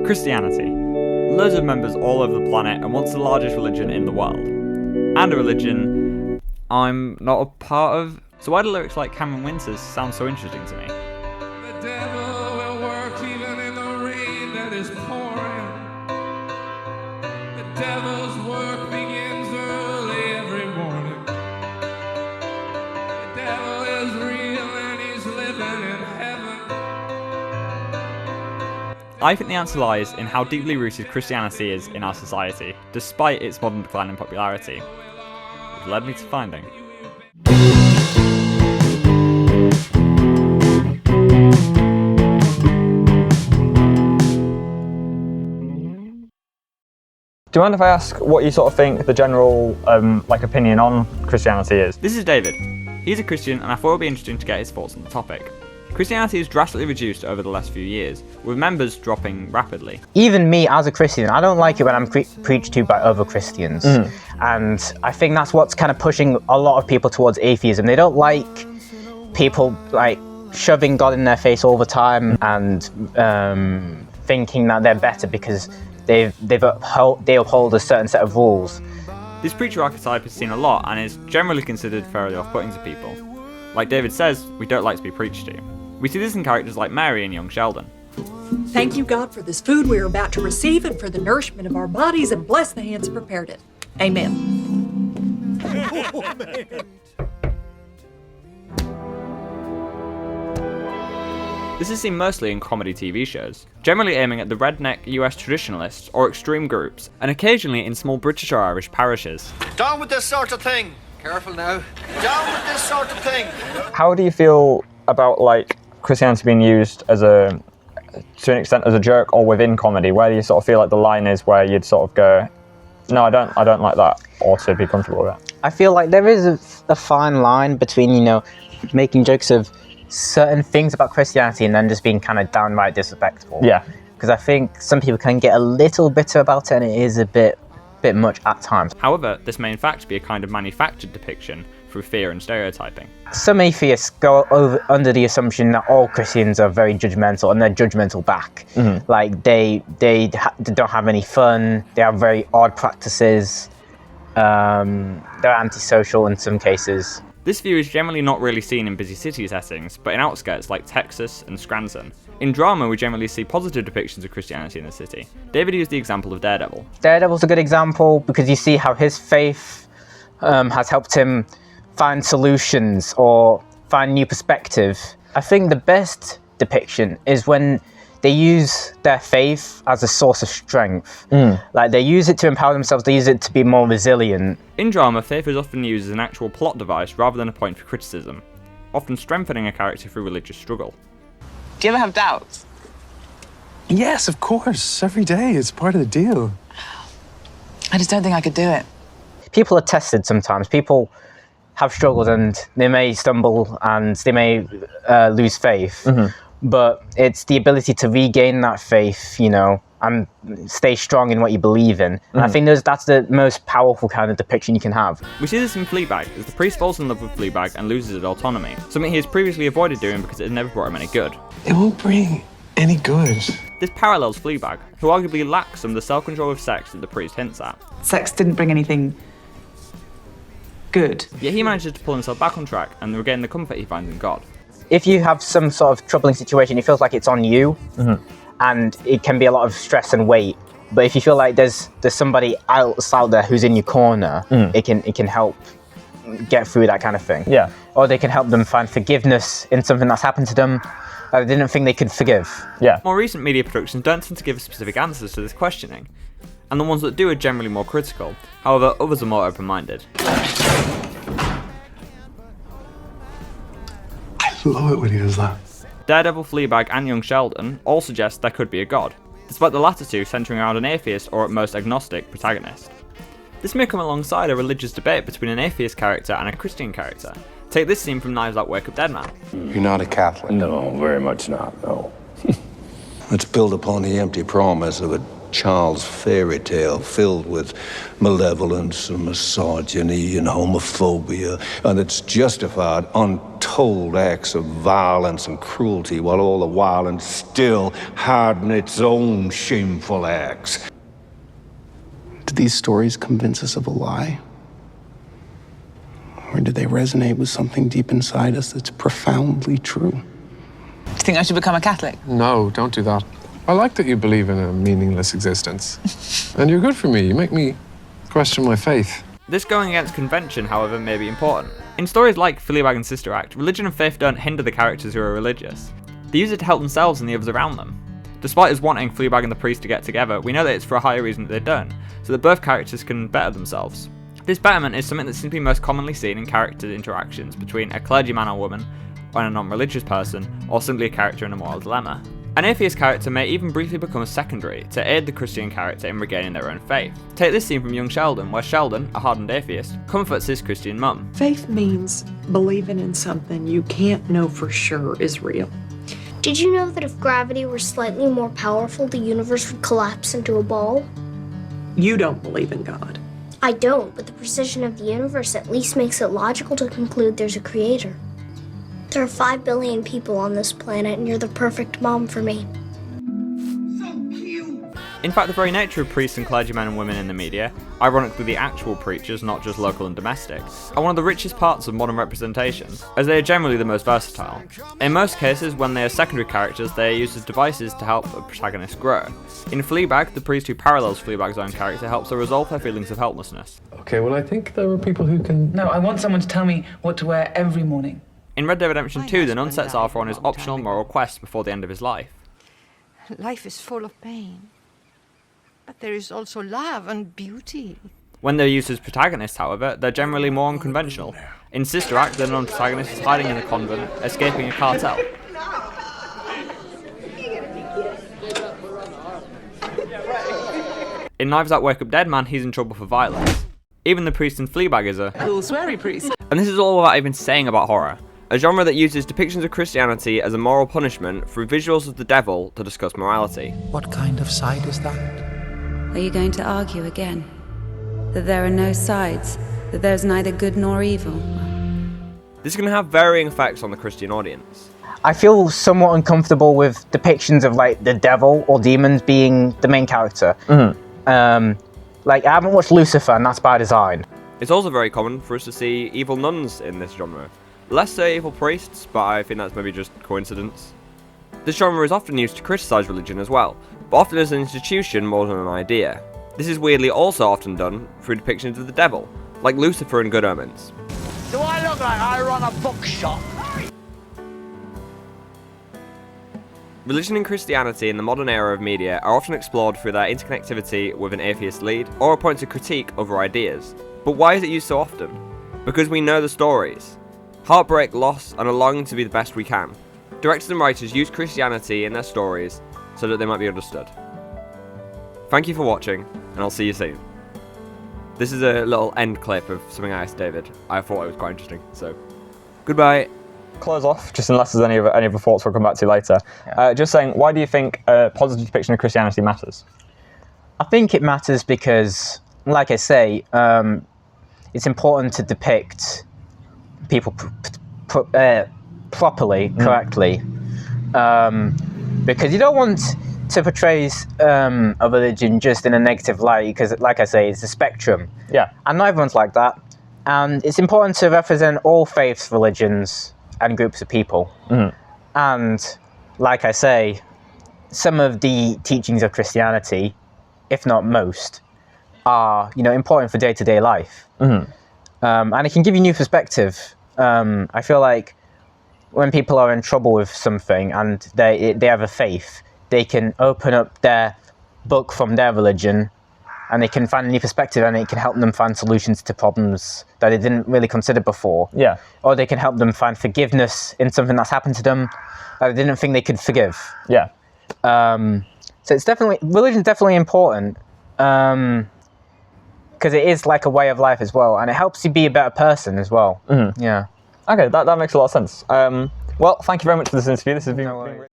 Christianity. Loads of members all over the planet and once the largest religion in the world. And a religion I'm not a part of. So why do lyrics like Cameron Winters sound so interesting to me? The devil will work even in the rain that is pouring. The devil's work begins early every morning. The devil is real and he's living in heaven. I think the answer lies in how deeply rooted Christianity is in our society, despite its modern decline in popularity, which led me to finding. Do you mind if I ask what you sort of think the general opinion on Christianity is? This is David. He's a Christian and I thought it would be interesting to get his thoughts on the topic. Christianity has drastically reduced over the last few years, with members dropping rapidly. Even me as a Christian, I don't like it when I'm preached to by other Christians. And I think that's what's kind of pushing a lot of people towards atheism. They don't like people like shoving God in their face all the time and thinking that they're better because they uphold a certain set of rules. This preacher archetype is seen a lot and is generally considered fairly off-putting to people. Like David says, we don't like to be preached to. We see this in characters like Mary and young Sheldon. Thank you, God, for this food we are about to receive and for the nourishment of our bodies, and bless the hands that prepared it. Amen. Oh, man. This is seen mostly in comedy TV shows, generally aiming at the redneck US traditionalists or extreme groups, and occasionally in small British or Irish parishes. Down with this sort of thing! Careful now. Down with this sort of thing! How do you feel about Christianity being used as to an extent as a joke or within comedy? Where do you sort of feel like the line is where you'd sort of go, no, I don't like that, or to be comfortable with it? I feel like there is a fine line between, making jokes of certain things about Christianity and then just being kind of downright disrespectful. Yeah. Because I think some people can get a little bitter about it and it is a bit much at times. However, this may in fact be a kind of manufactured depiction through fear and stereotyping. Some atheists go under the assumption that all Christians are very judgmental and they're judgmental back. Like they don't have any fun, they have very odd practices, they're antisocial in some cases. This view is generally not really seen in busy city settings, but in outskirts like Texas and Scranton. In drama, we generally see positive depictions of Christianity in the city. David used the example of Daredevil. Daredevil's a good example because you see how his faith has helped him find solutions or find new perspective. I think the best depiction is when they use their faith as a source of strength. Like they use it to empower themselves, they use it to be more resilient. In drama, faith is often used as an actual plot device rather than a point for criticism, often strengthening a character through religious struggle. Do you ever have doubts? Yes, of course. Every day. It's part of the deal. I just don't think I could do it. People are tested sometimes. People have struggles and they may stumble and they may lose faith. But it's the ability to regain that faith, and stay strong in what you believe in. And I think that's the most powerful kind of depiction you can have. We see this in Fleabag, as the priest falls in love with Fleabag and loses his autonomy, something he has previously avoided doing because it has never brought him any good. It won't bring any good. This parallels Fleabag, who arguably lacks some of the self-control of sex that the priest hints at. Sex didn't bring anything good. Yet he manages to pull himself back on track and regain the comfort he finds in God. If you have some sort of troubling situation, it feels like it's on you, and it can be a lot of stress and weight. But if you feel like there's somebody else out there who's in your corner, it can help get through that kind of thing. Yeah. Or they can help them find forgiveness in something that's happened to them that they didn't think they could forgive. Yeah. More recent media productions don't tend to give specific answers to this questioning, and the ones that do are generally more critical. However, others are more open-minded. I love it when he does that. Daredevil, Fleabag, and Young Sheldon all suggest there could be a god, despite the latter two centering around an atheist or at most agnostic protagonist. This may come alongside a religious debate between an atheist character and a Christian character. Take this scene from Knives Out Wake Up Dead Man. You're not a Catholic? No, very much not, no. Let's build upon the empty promise of it child's fairy tale filled with malevolence and misogyny and homophobia, and it's justified untold acts of violence and cruelty, while all the while and still hiding its own shameful acts. Do these stories convince us of a lie? Or do they resonate with something deep inside us that's profoundly true? Do you think I should become a Catholic? No, don't do that. I like that you believe in a meaningless existence. And you're good for me. You make me question my faith. This going against convention, however, may be important. In stories like Fleabag and Sister Act, religion and faith don't hinder the characters who are religious. They use it to help themselves and the others around them. Despite us wanting Fleabag and the priest to get together, we know that it's for a higher reason that they don't, so that both characters can better themselves. This betterment is something that seems to be most commonly seen in character interactions between a clergyman or woman, or a non-religious person, or simply a character in a moral dilemma. An atheist character may even briefly become secondary to aid the Christian character in regaining their own faith. Take this scene from young Sheldon, where Sheldon, a hardened atheist, comforts his Christian mum. Faith means believing in something you can't know for sure is real. Did you know that if gravity were slightly more powerful, the universe would collapse into a ball? You don't believe in God. I don't, but the precision of the universe at least makes it logical to conclude there's a creator. There are 5 billion people on this planet, and you're the perfect mom for me. In fact, the very nature of priests and clergymen and women in the media, ironically the actual preachers, not just local and domestic, are one of the richest parts of modern representation, as they are generally the most versatile. In most cases, when they are secondary characters, they are used as devices to help a protagonist grow. In Fleabag, the priest who parallels Fleabag's own character helps her resolve her feelings of helplessness. Okay, well, I think there are people who can... No, I want someone to tell me what to wear every morning. In Red Dead Redemption 2, the nun sets Arthur on his optional moral quest before the end of his life. Life is full of pain, but there is also love and beauty. When they're used as protagonists, however, they're generally more unconventional. In Sister Act, the non-protagonist is hiding in a convent, escaping a cartel. In Knives Out Wake Up Dead Man, he's in trouble for violence. Even the priest in Fleabag is a Cool sweary priest. And this is all without even saying about horror. A genre that uses depictions of Christianity as a moral punishment through visuals of the devil to discuss morality. What kind of side is that? Are you going to argue again? That there are no sides? That there's neither good nor evil? This can have varying effects on the Christian audience. I feel somewhat uncomfortable with depictions of like the devil or demons being the main character. Like, I haven't watched Lucifer, and that's by design. It's also very common for us to see evil nuns in this genre. Less so evil priests, but I think that's maybe just coincidence. This genre is often used to criticise religion as well, but often as an institution more than an idea. This is weirdly also often done through depictions of the devil, like Lucifer in Good Omens. Do I look like I run a bookshop? Religion and Christianity in the modern era of media are often explored through their interconnectivity with an atheist lead, or a point to critique other ideas. But why is it used so often? Because we know the stories. Heartbreak, loss, and a longing to be the best we can. Directors and writers use Christianity in their stories so that they might be understood. Thank you for watching, and I'll see you soon. This is a little end clip of something I asked David. I thought it was quite interesting, so goodbye. Close off, just unless there's any other thoughts we'll come back to later. Yeah. Just saying, why do you think a positive depiction of Christianity matters? I think it matters because, like I say, it's important to depict people properly, correctly, because you don't want to portray a religion just in a negative light, because, like I say, it's a spectrum. Yeah. And not everyone's like that. And it's important to represent all faiths, religions, and groups of people. And like I say, some of the teachings of Christianity, if not most, are important for day-to-day life. And it can give you new perspective. I feel like when people are in trouble with something and they have a faith, they can open up their book from their religion and they can find a new perspective, and it can help them find solutions to problems that they didn't really consider before. Yeah. Or they can help them find forgiveness in something that's happened to them that they didn't think they could forgive. Yeah. So it's religion's definitely important, because it is like a way of life as well, and it helps you be a better person as well. Yeah. Okay, that makes a lot of sense. Well, thank you very much for this interview. This has been